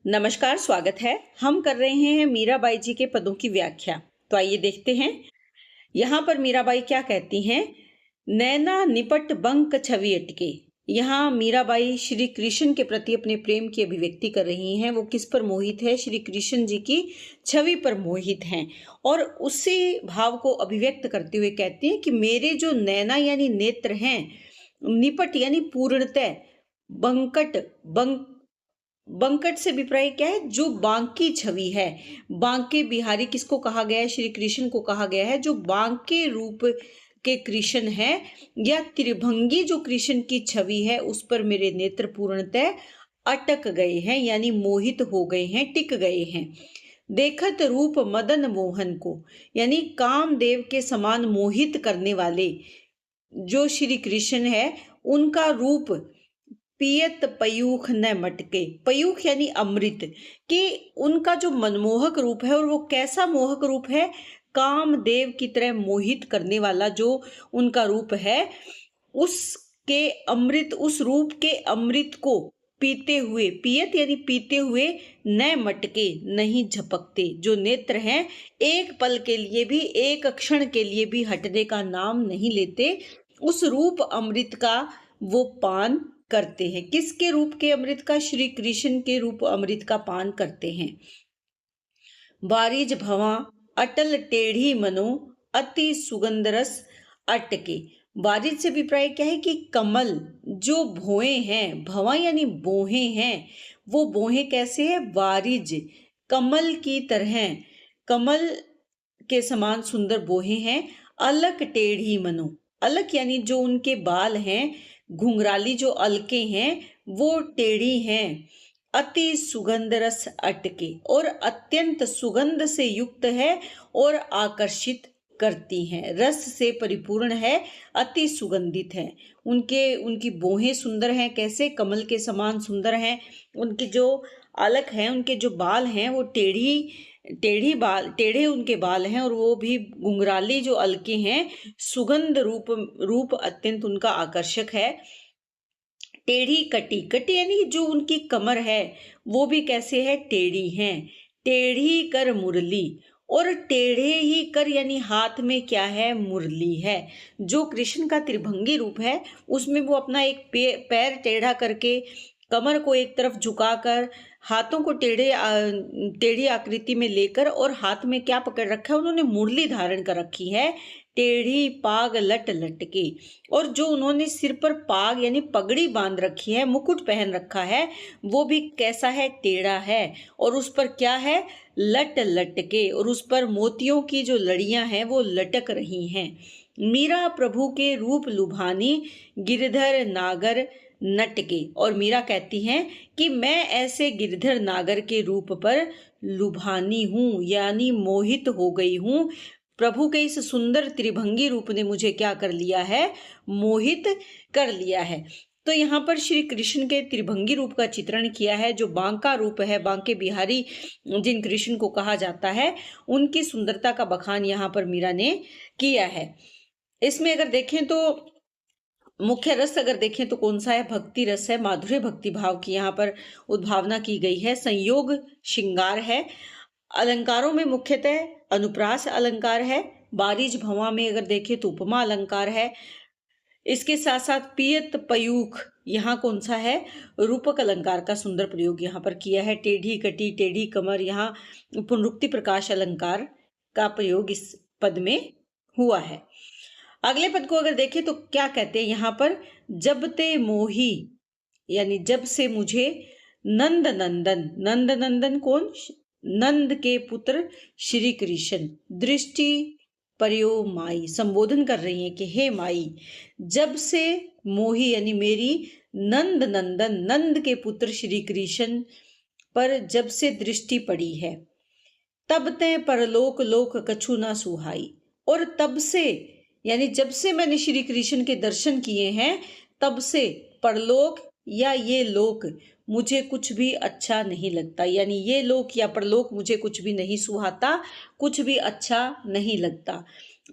नमस्कार, स्वागत है। हम कर रहे हैं मीराबाई जी के पदों की व्याख्या। तो आइए देखते हैं। यहाँ पर मीराबाई क्या कहती हैं? नैना निपट बंक छवि अटके। यहाँ मीराबाई श्री कृष्ण के प्रति अपने प्रेम की अभिव्यक्ति कर रही हैं। वो किस पर मोहित है? श्री कृष्ण जी की छवि पर मोहित हैं और उसी भाव को अभिव्यक्त करते हुए कहती हैं कि मेरे जो नैना यानी नेत्र हैं, निपट यानी पूर्णतः, बंकट बंक बंकट से विपर्य क्या है? जो बांकी छवि है। बांके बिहारी किसको कहा गया है? श्री कृष्ण को कहा गया है। जो बांके रूप के कृष्ण है या त्रिभंगी जो कृष्ण की छवि है, उस पर मेरे नेत्र पूर्णतः अटक गए हैं, यानी मोहित हो गए हैं, टिक गए हैं। देखत रूप मदन मोहन को, यानी कामदेव के समान मोहित करने वाले जो श्री कृष्ण है, उनका रूप पियत पयूख न मटके। पयूख यानी अमृत, कि उनका जो मनमोहक रूप है, और वो कैसा मोहक रूप है? कामदेव की तरह मोहित करने वाला जो उनका रूप है, उसके अमृत, उस रूप के अमृत को पीते हुए, पियत यानी पीते हुए, न मटके नहीं झपकते। जो नेत्र हैं, एक पल के लिए भी, एक क्षण के लिए भी हटने का नाम नहीं लेते। उस रूप अमृत का वो पान करते हैं। किसके रूप के अमृत का? श्री कृष्ण के रूप अमृत का पान करते हैं। बारिज भवा अटल टेढ़ी मनो अति सुगंध रस अटके। बारिज से अभिप्राय क्या है? कि कमल जो भोए हैं, भवा यानी बोहे हैं, वो बोहे कैसे है? बारिज, कमल की तरह, कमल के समान सुंदर बोहे हैं। अलक टेढ़ी मनो, अलक यानी जो उनके बाल हैं, घुंघराली जो अलके हैं, वो टेढ़ी हैं। अति सुगंध रस अटके, और अत्यंत सुगंध से युक्त है और आकर्षित करती हैं। रस से परिपूर्ण है, अति सुगंधित है। उनकी बोहें सुंदर हैं। कैसे? कमल के समान सुंदर हैं। उनके जो अलक हैं, उनके जो बाल हैं, वो टेढ़े उनके बाल हैं, और वो भी घुंघराली जो अलके हैं। सुगंध रूप अत्यंत उनका आकर्षक है। टेढ़ी कटी, कटी यानी जो उनकी कमर है, वो भी कैसे है? टेढ़ी है। टेढ़ी कर मुरली, और टेढ़े ही कर यानी हाथ में क्या है? मुरली है। जो कृष्ण का त्रिभंगी रूप है, उसमें वो अपना एक पैर टेढ़ा करके, कमर को एक तरफ झुकाकर, हाथों को टेढ़ी आकृति में लेकर, और हाथ में क्या पकड़ रखा है? उन्होंने मुरली धारण कर रखी है। टेढ़ी पाग लट लटके, और जो उन्होंने सिर पर पाग यानी पगड़ी बांध रखी है, मुकुट पहन रखा है, वो भी कैसा है? टेढ़ा है। और उस पर क्या है? लट लटके, और उस पर मोतियों की जो लड़ियां हैं, वो लटक रही हैं। मीरा प्रभु के रूप लुभानी गिरधर नागर नटके। और मीरा कहती हैं कि मैं ऐसे गिरधर नागर के रूप पर लुभानी हूँ, यानी मोहित हो गई हूँ। प्रभु के इस सुंदर त्रिभंगी रूप ने मुझे क्या कर लिया है? मोहित कर लिया है। तो यहाँ पर श्री कृष्ण के त्रिभंगी रूप का चित्रण किया है। जो बांका रूप है, बांके बिहारी जिन कृष्ण को कहा जाता है, उनकी सुंदरता का बखान यहाँ पर मीरा ने किया है। इसमें अगर देखें तो मुख्य रस अगर देखें तो कौन सा है? भक्ति रस है। माधुर्य भक्ति भाव की यहाँ पर उद्भावना की गई है। संयोग श्रृंगार है। अलंकारों में मुख्यतः अनुप्रास अलंकार है। बारिज भवा में अगर देखें तो उपमा अलंकार है। इसके साथ साथ पियत पयूख, यहाँ कौन सा है? रूपक अलंकार का सुंदर प्रयोग यहाँ पर किया है। टेढ़ी कटी, टेढ़ी कमर, यहाँ पुनरुक्ति प्रकाश अलंकार का प्रयोग इस पद में हुआ है। अगले पद को अगर देखें तो क्या कहते हैं यहाँ पर? जब ते मोही, यानी जब से मुझे नंद नंदन, नंद नंदन कौन? नंद के पुत्र श्री कृष्ण, दृष्टि पर्यो माई, संबोधन कर रही है कि हे माई, जब से मोही यानी मेरी नंद नंदन, नंद के पुत्र श्री कृष्ण पर जब से दृष्टि पड़ी है, तब ते परलोक लोक कछु ना सुहाई। और तब से यानी जब से मैंने श्री कृष्ण के दर्शन किए हैं, तब से परलोक या ये लोक मुझे कुछ भी अच्छा नहीं लगता। यानी ये लोक या परलोक मुझे कुछ भी नहीं सुहाता, कुछ भी अच्छा नहीं लगता।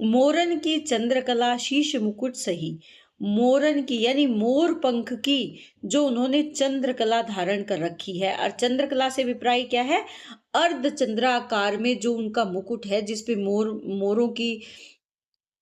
मोरन की चंद्रकला शीश मुकुट सही, मोरन की यानी मोर पंख की जो उन्होंने चंद्रकला धारण कर रखी है। और चंद्रकला से अभिप्राय क्या है? अर्ध चंद्राकार में जो उनका मुकुट है, जिसपे मोरों की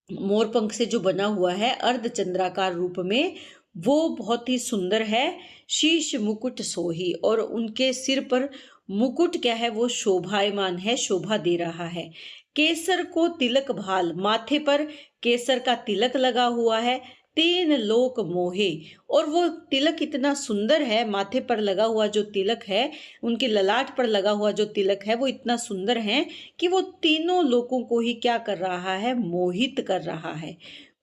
मोर पंख से जो बना हुआ है अर्ध चंद्राकार रूप में, वो बहुत ही सुंदर है। शीश मुकुट सोही, और उनके सिर पर मुकुट क्या है? वो शोभायमान है, शोभा दे रहा है। केसर को तिलक भाल, माथे पर केसर का तिलक लगा हुआ है। तीन लोक मोहे, और वो तिलक इतना सुंदर है, माथे पर लगा हुआ जो तिलक है, उनके ललाट पर लगा हुआ जो तिलक है, वो इतना सुंदर है कि वो तीनों लोगों को ही क्या कर रहा है? मोहित कर रहा है।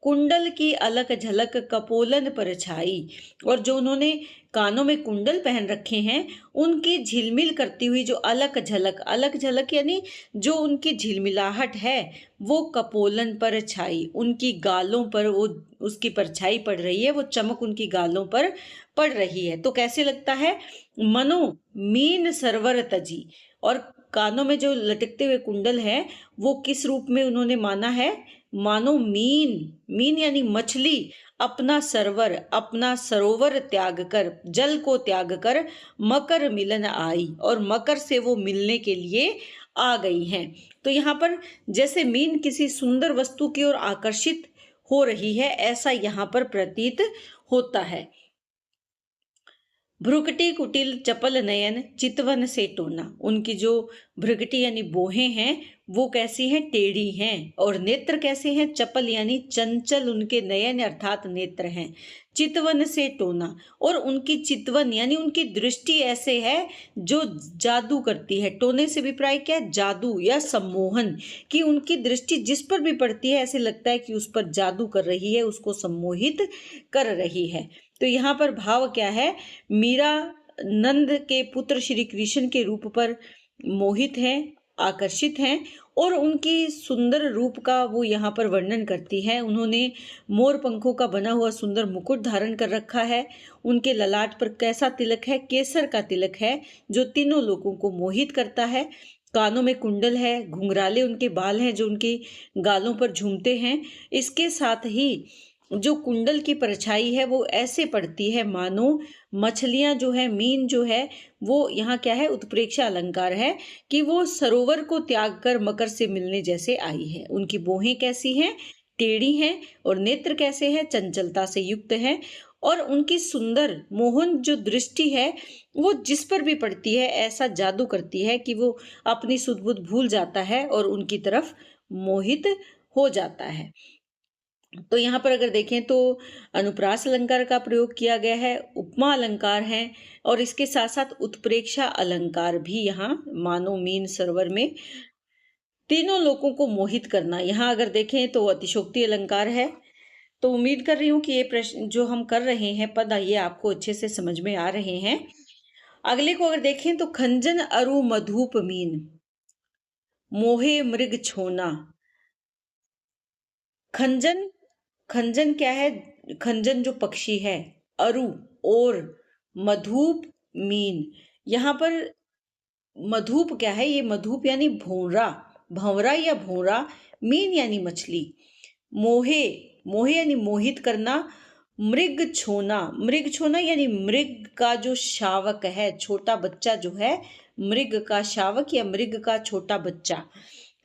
कुंडल की अलक झलक कपोलन पर छाई, और जो उन्होंने कानों में कुंडल पहन रखे हैं, उनकी झिलमिल करती हुई जो अलक झलक यानी जो उनकी झिलमिलाहट है, वो कपोलन पर छाई, उनकी गालों पर वो उसकी परछाई पड़ रही है, वो चमक उनकी गालों पर पड़ रही है। तो कैसे लगता है? मनो मीन सरवर तजी, और कानों में जो लटकते हुए कुंडल है, वो किस रूप में उन्होंने माना है? मानो मीन यानी मछली अपना सरोवर त्याग कर, जल को त्याग कर मकर मिलन आई, और मकर से वो मिलने के लिए आ गई हैं। तो यहाँ पर जैसे मीन किसी सुंदर वस्तु की ओर आकर्षित हो रही है, ऐसा यहाँ पर प्रतीत होता है। भ्रुकटी कुटिल चपल नयन चितवन से टोना, उनकी जो भ्रुकटी यानी बोहें हैं, वो कैसी हैं? टेढ़ी हैं। और नेत्र कैसे हैं? चपल यानी चंचल उनके नयन अर्थात नेत्र हैं। चितवन से टोना, और उनकी चितवन यानी उनकी दृष्टि ऐसे है जो जादू करती है। टोने से अभिप्राय क्या है? जादू या सम्मोहन, कि उनकी दृष्टि जिस पर भी पड़ती है ऐसे लगता है कि उस पर जादू कर रही है, उसको सम्मोहित कर रही है। तो यहाँ पर भाव क्या है? मीरा नंद के पुत्र श्री कृष्ण के रूप पर मोहित हैं, आकर्षित हैं, और उनकी सुंदर रूप का वो यहाँ पर वर्णन करती है। उन्होंने मोर पंखों का बना हुआ सुंदर मुकुट धारण कर रखा है। उनके ललाट पर कैसा तिलक है? केसर का तिलक है, जो तीनों लोगों को मोहित करता है। कानों में कुंडल है, घुंघराले उनके बाल हैं जो उनके गालों पर झूमते हैं। इसके साथ ही जो कुंडल की परछाई है वो ऐसे पड़ती है मानो मछलियां जो है, मीन जो है, वो यहाँ क्या है? उत्प्रेक्षा अलंकार है कि वो सरोवर को त्याग कर मकर से मिलने जैसे आई है। उनकी बोहें कैसी हैं? टेढ़ी हैं। और नेत्र कैसे हैं? चंचलता से युक्त हैं। और उनकी सुंदर मोहन जो दृष्टि है, वो जिस पर भी पड़ती है ऐसा जादू करती है कि वो अपनी सुध बुध भूल जाता है और उनकी तरफ मोहित हो जाता है। तो यहाँ पर अगर देखें तो अनुप्रास अलंकार का प्रयोग किया गया है, उपमा अलंकार है, और इसके साथ साथ उत्प्रेक्षा अलंकार भी यहाँ मानो मीन सरोवर में तीनों लोगों को मोहित करना। यहाँ अगर देखें तो अतिशोक्ति अलंकार है। तो उम्मीद कर रही हूँ कि ये प्रश्न जो हम कर रहे हैं पद, ये आपको अच्छे से समझ में आ रहे हैं। अगले को अगर देखें तो खंजन अरु मधुप मीन मोहे मृग छोना। खंजन, खंजन क्या है? खंजन जो पक्षी है, अरु और मधुप मीन। यहाँ पर मधुप क्या है? ये मधुप यानी भौरा, भंवरा या भौरा, मीन यानी मछली। मोहे, मोहे यानी मोहित करना। मृग छोना, मृग छोना यानी मृग का जो शावक है, छोटा बच्चा जो है, मृग का शावक या मृग का छोटा बच्चा,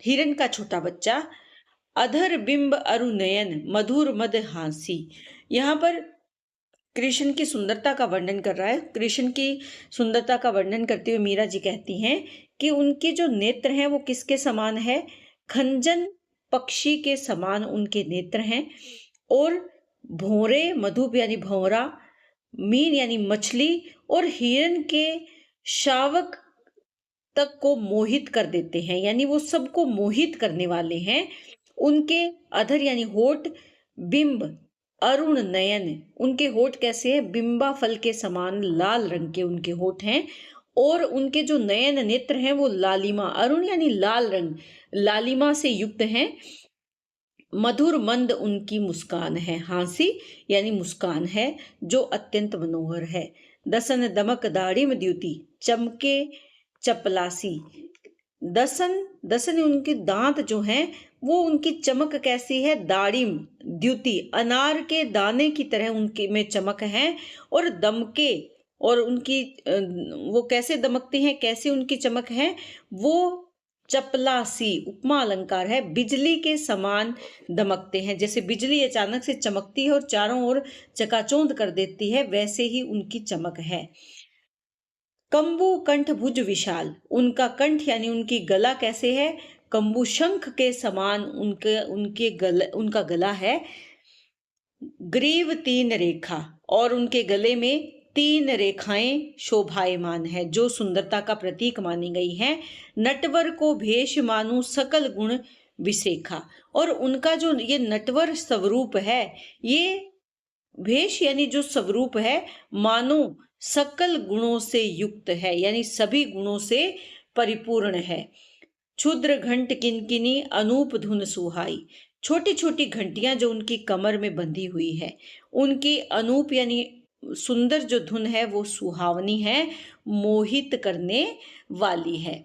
हिरण का छोटा बच्चा। अधर बिंब अरुनयन मधुर मद हासी। यहाँ पर कृष्ण की सुंदरता का वर्णन कर रहा है। कृष्ण की सुंदरता का वर्णन करते हुए मीरा जी कहती हैं कि उनके जो नेत्र हैं वो किसके समान है? खंजन पक्षी के समान उनके नेत्र हैं। और भौरे, मधुप यानी भौरा, मीन यानी मछली, और हिरण के शावक तक को मोहित कर देते हैं, यानी वो सबको मोहित करने वाले हैं। उनके अधर यानी होठ, बिंब अरुण नयन, उनके होठ कैसे हैं? बिंबा फल के समान लाल रंग के उनके होठ हैं। और उनके जो नयन नेत्र हैं वो लालिमा, अरुण यानी लाल रंग, लालिमा से युक्त हैं। मधुर मंद उनकी मुस्कान है, हांसी यानी मुस्कान है जो अत्यंत मनोहर है। दसन दमक दाढ़ी द्युति चमके चपलासी। दसन, दसन उनके दांत जो हैं वो उनकी चमक कैसी है, दाड़िम द्युति अनार के दाने की तरह उनके में चमक है। और दमके, और उनकी वो कैसे दमकती हैं, कैसे उनकी चमक है, वो चपलासी उपमा अलंकार है, बिजली के समान दमकते हैं। जैसे बिजली अचानक से चमकती है और चारों ओर चकाचौंध कर देती है, वैसे ही उनकी चमक है। कंबु कंठ भुज विशाल, उनका कंठ यानी उनकी गला कैसे है, कंबु शंख के समान उनका गला है। ग्रीव तीन रेखा, और उनके गले में 3 रेखाएं शोभायमान है, जो सुंदरता का प्रतीक मानी गई है। नटवर को भेष मानु सकल गुण विसेखा, और उनका जो ये नटवर स्वरूप है, ये भेष यानी जो स्वरूप है, मानो सकल गुणों से युक्त है, यानी सभी गुणों से परिपूर्ण है। क्षुद्र घंट किनकिनी अनूप धुन सुहाई, छोटी छोटी घंटियां जो उनकी कमर में बंधी हुई है, उनकी अनूप यानी सुंदर जो धुन है वो सुहावनी है, मोहित करने वाली है।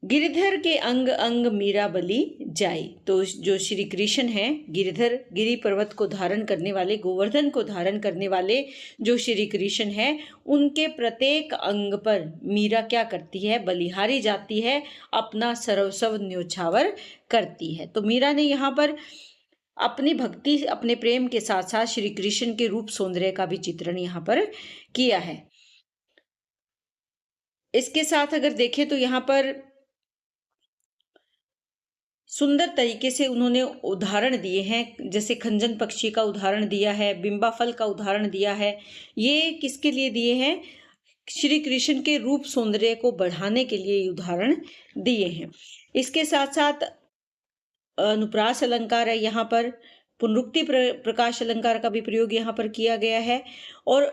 गिरिधर के अंग अंग मीरा बलि जाई, तो जो श्री कृष्ण हैं, गिरिधर गिरि पर्वत को धारण करने वाले, गोवर्धन को धारण करने वाले जो श्री कृष्ण हैं, उनके प्रत्येक अंग पर मीरा क्या करती है, बलिहारी जाती है, अपना सर्वस्व न्योछावर करती है। तो मीरा ने यहाँ पर अपनी भक्ति, अपने प्रेम के साथ साथ श्री कृष्ण के रूप सौंदर्य का भी चित्रण यहाँ पर किया है। इसके साथ अगर देखें तो यहाँ पर सुंदर तरीके से उन्होंने उदाहरण दिए हैं, जैसे खंजन पक्षी का उदाहरण दिया है, बिंबा फल का उदाहरण दिया है। ये किसके लिए दिए हैं, श्री कृष्ण के रूप सौंदर्य को बढ़ाने के लिए उदाहरण दिए हैं। इसके साथ साथ अनुप्रास अलंकार है, यहाँ पर पुनरुक्ति प्रकाश अलंकार का भी प्रयोग यहाँ पर किया गया है। और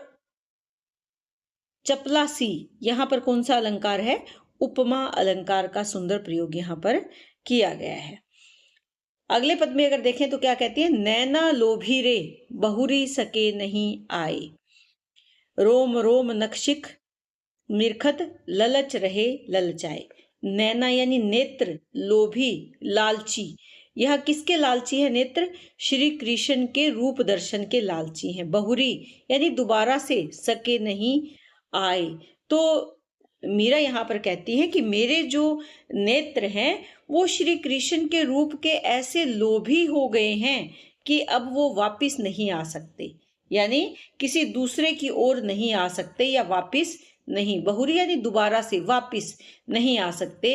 चपलासी यहाँ पर कौन सा अलंकार है, उपमा अलंकार का सुंदर प्रयोग यहाँ पर किया गया है। अगले पद में अगर देखें तो क्या कहती है, नैना लोभी रे बहुरी सके नहीं आए, रोम रोम नक्शिक निरखत ललच रहे ललचाए। नैना यानी नेत्र, लोभी लालची, यह किसके लालची है, नेत्र श्री कृष्ण के रूप दर्शन के लालची हैं। बहुरी यानी दोबारा से सके नहीं आए, तो मीरा यहाँ पर कहती है कि मेरे जो नेत्र हैं वो श्री कृष्ण के रूप के ऐसे लोभी हो गए हैं कि अब वो वापिस नहीं आ सकते, यानी किसी दूसरे की ओर नहीं आ सकते या वापिस नहीं, बहुरी यानी दोबारा से वापिस नहीं आ सकते।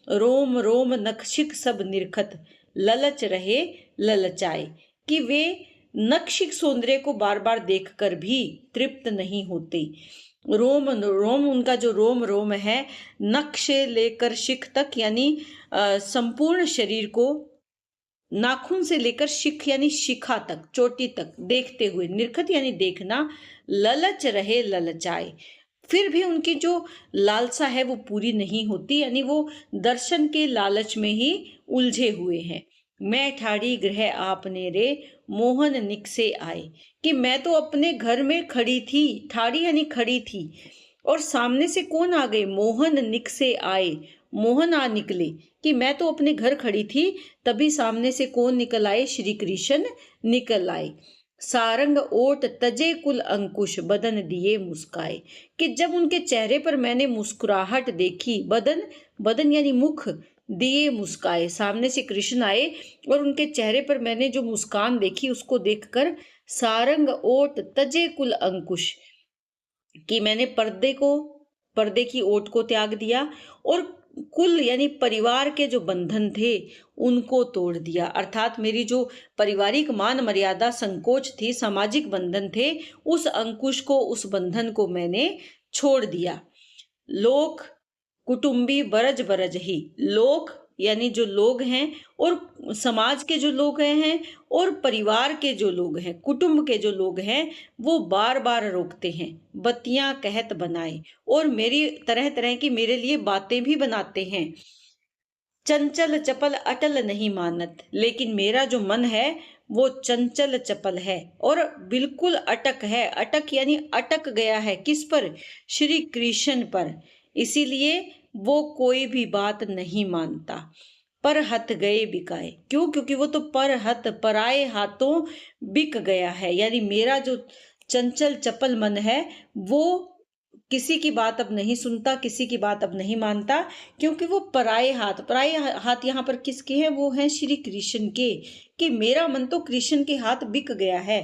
रोम रोम नक्शिक सब निरखत ललच रहे ललचाए, कि वे नक्शिक सौंदर्य को बार बार देखकर भी तृप्त नहीं होते। रोम रोम, उनका जो रोम रोम है, नक्श लेकर शिख तक यानी संपूर्ण शरीर को, नाखून से लेकर शिख यानी शिखा तक, चोटी तक देखते हुए, निरखत यानी देखना, ललच रहे ललचाए, फिर भी उनकी जो लालसा है वो पूरी नहीं होती, यानी वो दर्शन के लालच में ही उलझे हुए हैं। मैं ठाड़ी गृह आपने रे मोहन निकसे आए, कि मैं तो अपने घर में खड़ी थी, ठाड़ी यानी खड़ी थी, और सामने से कौन आ गए, मोहन निकसे आए, मोहन आ निकले, कि मैं तो अपने घर खड़ी थी, तभी सामने से कौन निकल आए, श्री कृष्ण निकल आए। सारंग ओट तजे कुल अंकुश बदन दिए मुस्काए, कि जब उनके चेहरे पर मैंने मुस्कुराहट देखी, बदन बदन यानी मुख, दिए मुस्काए, सामने से कृष्ण आए और उनके चेहरे पर मैंने जो मुस्कान देखी उसको देखकर, सारंग ओट तजे कुल अंकुश, कि मैंने पर्दे की ओट को त्याग दिया और कुल यानी परिवार के जो बंधन थे उनको तोड़ दिया, अर्थात मेरी जो पारिवारिक मान मर्यादा संकोच थी, सामाजिक बंधन थे, उस अंकुश को, उस बंधन को मैंने छोड़ दिया। लोक कुटुंबी बरज बरज ही, लोक यानी जो लोग हैं और समाज के जो लोग हैं और परिवार के जो लोग हैं, कुटुंब के जो लोग हैं, वो बार बार रोकते हैं, बत्तियां कहत बनाए, और मेरी तरह तरह की मेरे लिए बातें भी बनाते हैं। चंचल चपल अटल नहीं मानत, लेकिन मेरा जो मन है वो चंचल चपल है और बिल्कुल अटक है, अटक यानी अटक गया है, किस पर, श्री कृष्ण पर, इसीलिए वो कोई भी बात नहीं मानता। पर हत गए बिकाए। क्यों? क्योंकि वो तो पर हत पराए हाथों बिक गया है। यानी मेरा जो चंचल चपल मन है वो किसी की बात अब नहीं सुनता, किसी की बात अब नहीं मानता, क्योंकि वो पराए हाथ यहाँ पर किसके हैं? वो हैं श्री कृष्ण के। कि मेरा मन तो कृष्ण के हाथ बिक गया है,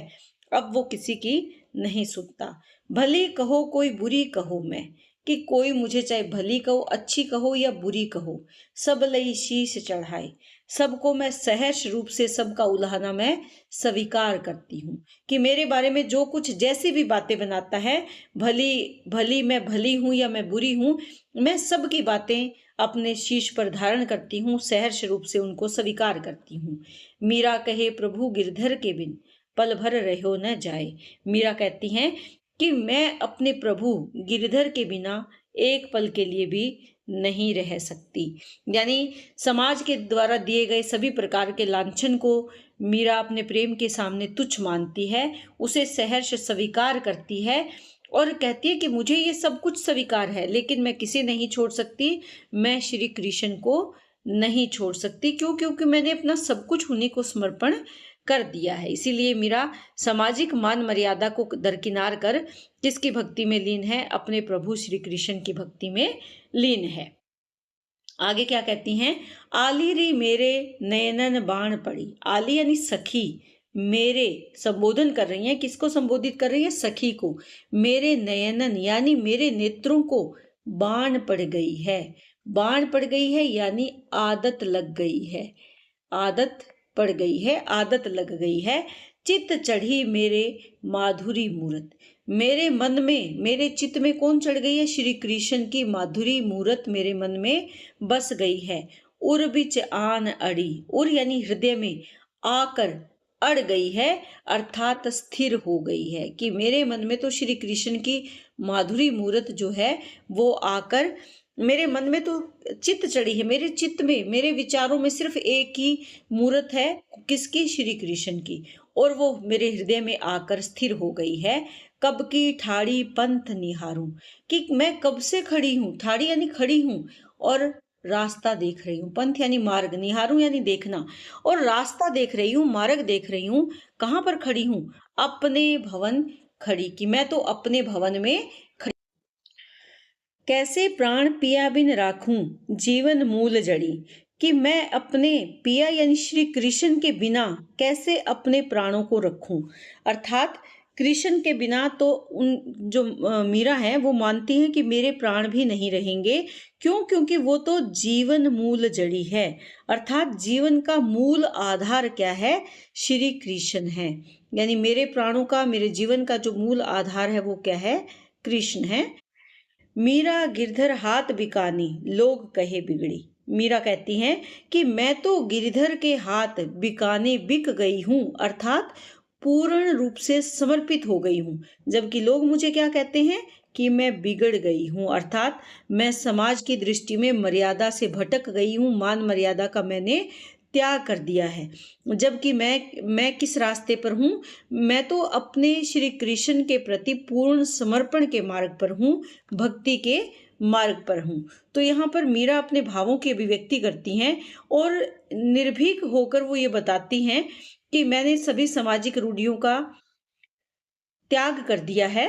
अब वो किसी की नहीं सुनता। भली कहो कोई बुरी कहो मैं, कि कोई मुझे चाहे भली कहो, अच्छी कहो या बुरी कहो, सब लई शीश चढ़ाए। सबको मैं सहर्ष रूप से सबका उलाहना मैं स्वीकार करती हूँ। कि मेरे बारे में जो कुछ जैसी भी बातें बनाता है, भली भली मैं भली हूँ या मैं बुरी हूँ, मैं सबकी बातें अपने शीश पर धारण करती हूँ, सहर्ष रूप से उनको स्वीकार करती हूँ। मीरा कहे प्रभु गिरधर के बिन पल भर रहो न जाए। मीरा कहती हैं कि मैं अपने प्रभु गिरधर के बिना एक पल के लिए भी नहीं रह सकती। यानी समाज के द्वारा दिए गए सभी प्रकार के लांछन को मीरा अपने प्रेम के सामने तुच्छ मानती है, उसे सहर्ष स्वीकार करती है और कहती है कि मुझे ये सब कुछ स्वीकार है, लेकिन मैं किसे नहीं छोड़ सकती, मैं श्री कृष्ण को नहीं छोड़ सकती। क्यों? क्योंकि मैंने अपना सब कुछ उन्हीं को समर्पण कर दिया है। इसीलिए मीरा सामाजिक मान मर्यादा को दरकिनार कर किसकी भक्ति में लीन है? अपने प्रभु श्री कृष्ण की भक्ति में लीन है। आगे क्या कहती हैं? आली री मेरे नयनन बाण पड़ी। आली यानी सखी, मेरे संबोधन कर रही हैं। किसको संबोधित कर रही है? सखी को। मेरे नयनन यानी मेरे नेत्रों को बाण पड़ गई है। बाण पड़ गई है यानी आदत लग गई है, आदत पड़ गई है, आदत लग गई है। चित्त चढ़ी मेरे माधुरी मूरत। मेरे मन में, मेरे चित्त में कौन चढ़ गई है? श्री कृष्ण की माधुरी मूरत मेरे मन में बस गई है। उर बिच आन अड़ी, उर यानी हृदय में, आकर अड़ गई है अर्थात स्थिर हो गई है। कि मेरे मन में तो श्री कृष्ण की माधुरी मूरत जो है वो आकर मेरे मन में तो चित्त चढ़ी है, मेरे चित्त में, मेरे विचारों में सिर्फ एक ही मूरत है। किसकी? श्री कृष्ण की। और वो मेरे हृदय में आकर स्थिर हो गई है। कब की ठाड़ी पंथ निहारूं, कि मैं कब से खड़ी हूँ, ठाड़ी यानी खड़ी हूँ, और रास्ता देख रही हूँ। पंथ यानी मार्ग, निहारूं यानी देखना, और रास्ता देख रही हूँ, मार्ग देख रही हूँ। कहाँ पर खड़ी हूँ? अपने भवन खड़ी। कि मैं तो अपने भवन में खड़ी। कैसे प्राण पिया बिन राखूं जीवन मूल जड़ी। कि मैं अपने पिया यानी श्री कृष्ण के बिना कैसे अपने प्राणों को रखूं। अर्थात कृष्ण के बिना तो उन जो मीरा है वो मानती है कि मेरे प्राण भी नहीं रहेंगे। क्यों? क्योंकि वो तो जीवन मूल जड़ी है। अर्थात जीवन का मूल आधार क्या है? श्री कृष्ण है। यानी मेरे प्राणों का, मेरे जीवन का जो मूल आधार है वो क्या है? कृष्ण है। मीरा गिरधर हाथ बिकानी लोग कहे बिगड़ी। मीरा कहती हैं कि मैं तो गिरधर के हाथ बिकाने बिक गई हूं, अर्थात पूर्ण रूप से समर्पित हो गई हूं। जबकि लोग मुझे क्या कहते हैं? कि मैं बिगड़ गई हूं, अर्थात मैं समाज की दृष्टि में मर्यादा से भटक गई हूं, मान मर्यादा का मैंने त्याग कर दिया है। जबकि मैं किस रास्ते पर हूँ? मैं तो अपने श्री कृष्ण के प्रति पूर्ण समर्पण के मार्ग पर हूँ, भक्ति के मार्ग पर हूँ। तो यहाँ पर मीरा अपने भावों की अभिव्यक्ति करती हैं और निर्भीक होकर वो ये बताती हैं कि मैंने सभी सामाजिक रूढ़ियों का त्याग कर दिया है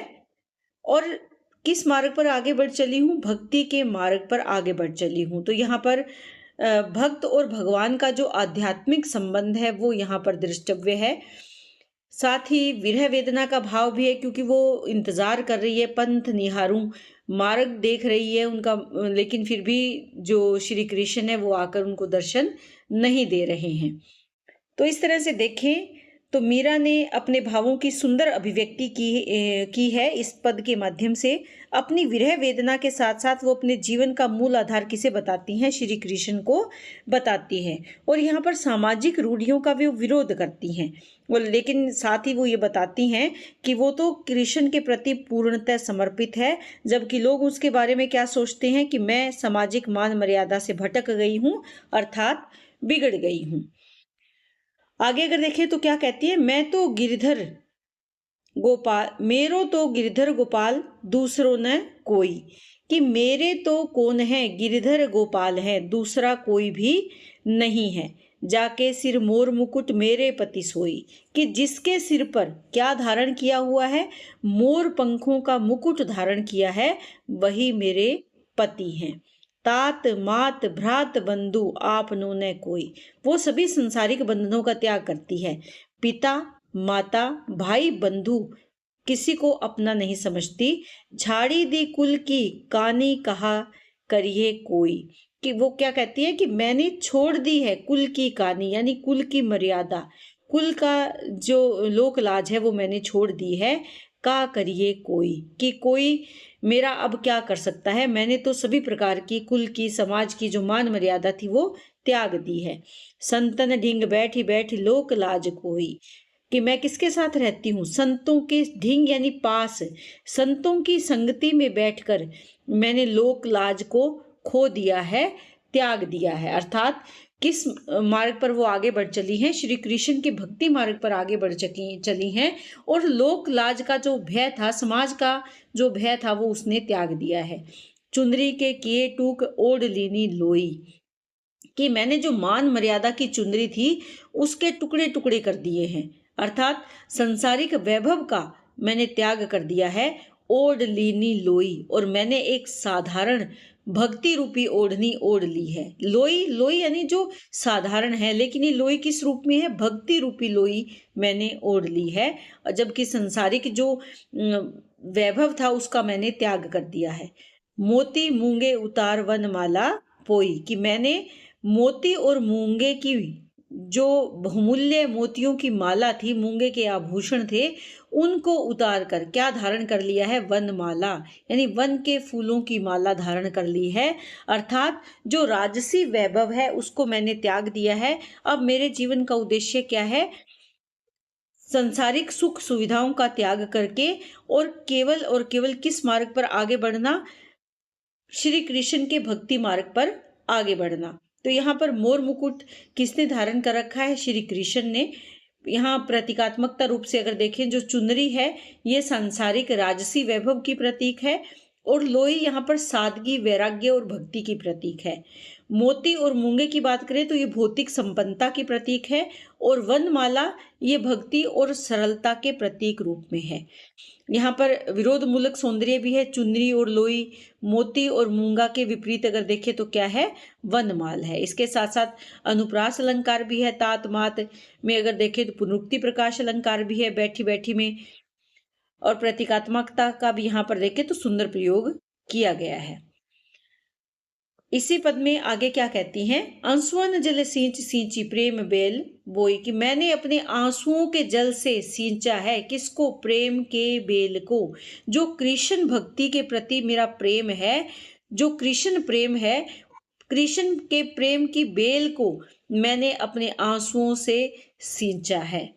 और किस मार्ग पर आगे बढ़ चली हूँ? भक्ति के मार्ग पर आगे बढ़ चली हूँ। तो यहाँ पर भक्त और भगवान का जो आध्यात्मिक संबंध है वो यहाँ पर दृष्टव्य है। साथ ही विरह वेदना का भाव भी है, क्योंकि वो इंतजार कर रही है, पंथ निहारूं, मार्ग देख रही है उनका, लेकिन फिर भी जो श्री कृष्ण है वो आकर उनको दर्शन नहीं दे रहे हैं। तो इस तरह से देखें तो मीरा ने अपने भावों की सुंदर अभिव्यक्ति की है इस पद के माध्यम से। अपनी विरह वेदना के साथ साथ वो अपने जीवन का मूल आधार किसे बताती हैं? श्री कृष्ण को बताती हैं। और यहाँ पर सामाजिक रूढ़ियों का भी विरोध करती हैं, वो लेकिन साथ ही वो ये बताती हैं कि वो तो कृष्ण के प्रति पूर्णतः समर्पित है। जबकि लोग उसके बारे में क्या सोचते हैं? कि मैं सामाजिक मान मर्यादा से भटक गई हूँ, अर्थात बिगड़ गई हूँ। आगे अगर देखें तो क्या कहती है? मैं तो गिरधर गोपाल, मेरो तो गिरधर गोपाल दूसरो न कोई। कि मेरे तो कौन है, गिरधर गोपाल है, दूसरा कोई भी नहीं है। जाके सिर मोर मुकुट मेरे पति सोई, कि जिसके सिर पर क्या धारण किया हुआ है, मोर पंखों का मुकुट धारण किया है, वही मेरे पति हैं। तात मात भ्रात बंधु आपनो न कोई, वो सभी संसारिक बंधनों का त्याग करती है। पिता माता भाई बंधु किसी को अपना नहीं समझती। झाड़ी दी कुल की कानी कहा करिए कोई, कि वो क्या कहती है कि मैंने छोड़ दी है कुल की कानी, यानी कुल की मर्यादा, कुल का जो लोक लाज है वो मैंने छोड़ दी है। का करिए कोई, कि कोई मेरा अब क्या कर सकता है, मैंने तो सभी प्रकार की कुल की समाज की जो मान मर्यादा थी वो त्याग दी है। संतन ढींग बैठी बैठी लोक लाज कोई, कि मैं किसके साथ रहती हूँ, संतों के ढींग यानी पास, संतों की संगति में बैठकर मैंने लोक लाज को खो दिया है, त्याग दिया है। अर्थात किस मार्ग पर वो आगे बढ़ चली हैं, श्री कृष्ण के भक्ति मार्ग पर आगे बढ़ चली हैं, और लोक लाज का जो भय था, समाज का जो भय था, वो उसने त्याग दिया है। चुंदरी के किए टूक ओढ़ लीनी लोई, कि मैंने जो मान मर्यादा की चुंदरी थी उसके टुकड़े टुकड़े कर दिए हैं, अर्थात सांसारिक वैभव का मैंने त्याग कर दिया है। ओढ़ लीनी लोई, और मैंने एक साधारण भक्ति रूपी ओढ़नी ओढ़ ली है। लोई, लोई यानी जो साधारण है, लेकिन ये लोई किस रूप में है, भक्ति रूपी लोई मैंने ओढ़ ली है, जबकि संसारिक जो वैभव था उसका मैंने त्याग कर दिया है। मोती मूंगे उतार वनमाला पोई, कि मैंने मोती और मूंगे की जो बहुमूल्य मोतियों की माला थी, मूंगे के आभूषण थे, उनको उतार कर क्या धारण कर लिया है, वनमाला, यानी वन के फूलों की माला धारण कर ली है। अर्थात जो राजसी वैभव है उसको मैंने त्याग दिया है। अब मेरे जीवन का उद्देश्य क्या है, संसारिक सुख सुविधाओं का त्याग करके और केवल किस मार्ग पर आगे बढ़ना, श्री कृष्ण के भक्ति मार्ग पर आगे बढ़ना। तो यहाँ पर मोर मुकुट किसने धारण कर रखा है, श्री कृष्ण ने। यहाँ प्रतीकात्मकता रूप से अगर देखें, जो चुनरी है ये सांसारिक राजसी वैभव की प्रतीक है, और लोई यहाँ पर सादगी, वैराग्य और भक्ति की प्रतीक है। मोती और मूंगे की बात करें तो ये भौतिक संपन्नता की प्रतीक है, और वनमाला ये भक्ति और सरलता के प्रतीक रूप में है। यहाँ पर विरोध मूलक सौंदर्य भी है, चुनरी और लोई, मोती और मूंगा के विपरीत अगर देखें तो क्या है, वनमाल है। इसके साथ साथ अनुप्रास अलंकार भी है, तात मात में अगर देखें तो पुनरुक्ति प्रकाश अलंकार भी है, बैठी बैठी में, और प्रतीकात्मकता का भी यहाँ पर देखें तो सुंदर प्रयोग किया गया है। इसी पद में आगे क्या कहती हैं, आंसुअन जल सींच सींची प्रेम बेल बोई, कि मैंने अपने आंसुओं के जल से सींचा है, किसको, प्रेम के बेल को। जो कृष्ण भक्ति के प्रति मेरा प्रेम है, जो कृष्ण प्रेम है, कृष्ण के प्रेम की बेल को मैंने अपने आंसुओं से सींचा है।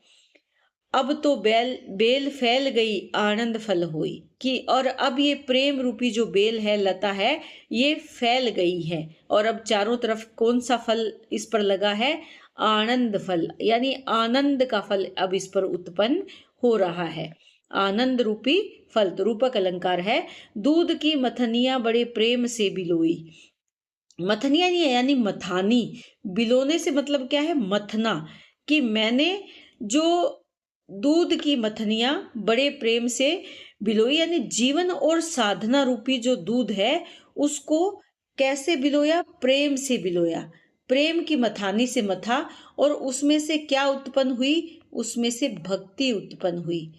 अब तो बेल फैल गई आनंद फल हुई, कि और अब ये प्रेम रूपी जो बेल है, लता है, ये फैल गई है, और अब चारों तरफ कौन सा फल इस पर लगा है, आनंद फल, यानी आनंद का फल अब इस पर उत्पन्न हो रहा है। आनंद रूपी फल, तो रूपक अलंकार है। दूध की मथनिया बड़े प्रेम से बिलोई, मथनिया नहीं है यानी मथानी, बिलोने से मतलब क्या है, मथना, कि मैंने जो दूध की मथनिया बड़े प्रेम से बिलोई, यानी जीवन और साधना रूपी जो दूध है उसको कैसे बिलोया, प्रेम से बिलोया, प्रेम की मथानी से मथा, और उसमें से क्या उत्पन्न हुई, उसमें से भक्ति उत्पन्न हुई।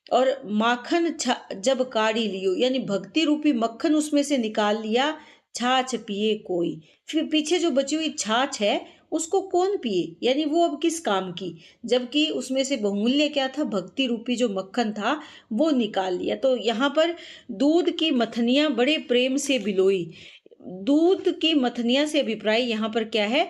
और माखन जब काढ़ी लियो, यानी भक्ति रूपी मक्खन उसमें से निकाल लिया, छाछ पिए कोई, फिर पीछे जो बची हुई छाछ है उसको कौन पिए, यानी वो अब किस काम की, जबकि उसमें से बहुमूल्य क्या था, भक्ति रूपी जो मक्खन था वो निकाल लिया। तो यहाँ पर दूध की मथनिया बड़े प्रेम से बिलोई, दूध की मथनिया से अभिप्राय यहाँ पर क्या है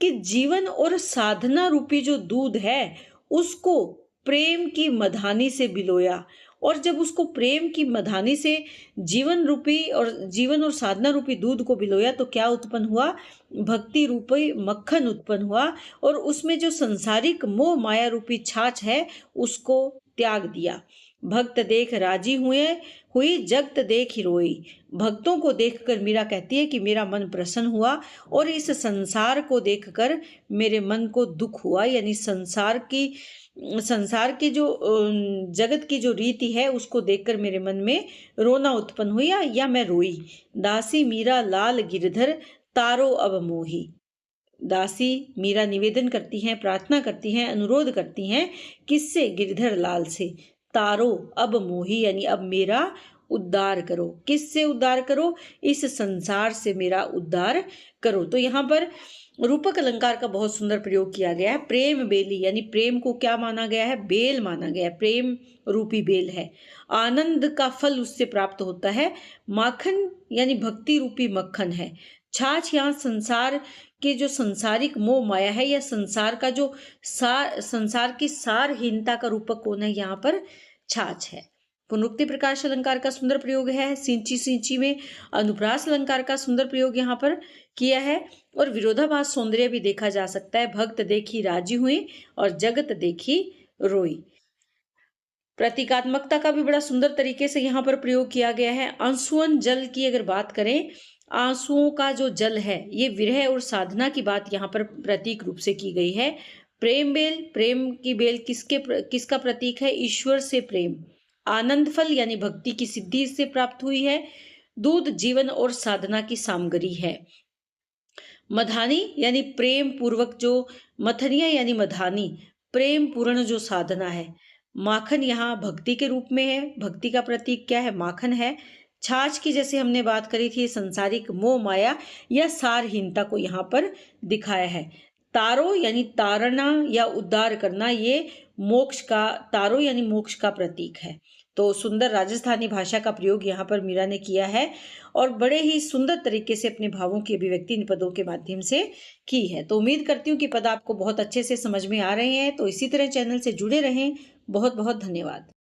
कि जीवन और साधना रूपी जो दूध है उसको प्रेम की मधानी से बिलोया, और जब उसको प्रेम की मधानी से जीवन और साधना रूपी दूध को बिलोया तो क्या उत्पन्न हुआ, भक्ति रूपी मक्खन उत्पन्न हुआ, और उसमें जो संसारिक मोह माया रूपी छाछ है उसको त्याग दिया। भक्त देख राजी हुए, हुई जगत देख रोई। भक्तों को देखकर मीरा कहती है कि मेरा मन प्रसन्न हुआ और इस संसार को देखकर मेरे मन को दुख हुआ, यानी संसार की जो जगत की जो रीति है उसको देखकर मेरे मन में रोना उत्पन्न हुआ या मैं रोई। दासी मीरा लाल गिरधर तारो अब मोही। दासी मीरा निवेदन करती हैं, प्रार्थना करती हैं, अनुरोध करती हैं, किससे? गिरधर लाल से। तारो अब मोही, यानी अब मेरा उद्धार करो। किससे उद्धार करो? इस संसार से मेरा उद्धार करो। तो यहाँ पर रूपक अलंकार का बहुत सुंदर प्रयोग किया गया है। प्रेम बेली, यानी प्रेम को क्या माना गया है? बेल माना गया है, प्रेम रूपी बेल है। आनंद का फल उससे प्राप्त होता है। माखन यानी भक्ति रूपी मक्खन है। छाछ यहाँ संसार के जो सांसारिक मोह माया है या संसार का जो संसार की सारहीनता का रूपक कौन है? यहाँ पर छाछ है। पुनरुक्ति प्रकाश अलंकार का सुंदर प्रयोग है। सिंची सिंची में अनुप्रास अलंकार का सुंदर प्रयोग यहाँ पर किया है। और विरोधाभास सौंदर्य भी देखा जा सकता है। भक्त देखी राजी हुई और जगत देखी रोई। प्रतीकात्मकता का भी बड़ा सुंदर तरीके से यहाँ पर प्रयोग किया गया है। आंसुअन जल की अगर बात करें, आंसुओं का जो जल है ये विरह और साधना की बात यहाँ पर प्रतीक रूप से की गई है। प्रेम बेल, प्रेम की बेल किसका प्रतीक है? ईश्वर से प्रेम। आनंद फल यानी भक्ति की सिद्धि इससे प्राप्त हुई है। दूध जीवन और साधना की सामग्री है। मधानी यानी प्रेम पूर्वक जो, मथनिया यानी मधानी, प्रेम पूर्ण जो साधना है। माखन यहाँ भक्ति के रूप में है। भक्ति का प्रतीक क्या है? माखन है। छाछ की जैसे हमने बात करी थी, सांसारिक मोह माया या सारहीनता को यहाँ पर दिखाया है। तारो यानी तारना या उद्धार करना, ये मोक्ष का, तारो यानी मोक्ष का प्रतीक है। तो सुंदर राजस्थानी भाषा का प्रयोग यहाँ पर मीरा ने किया है और बड़े ही सुंदर तरीके से अपने भावों की अभिव्यक्ति इन पदों के माध्यम से की है। तो उम्मीद करती हूँ कि पद आपको बहुत अच्छे से समझ में आ रहे हैं। तो इसी तरह चैनल से जुड़े रहें। बहुत बहुत धन्यवाद।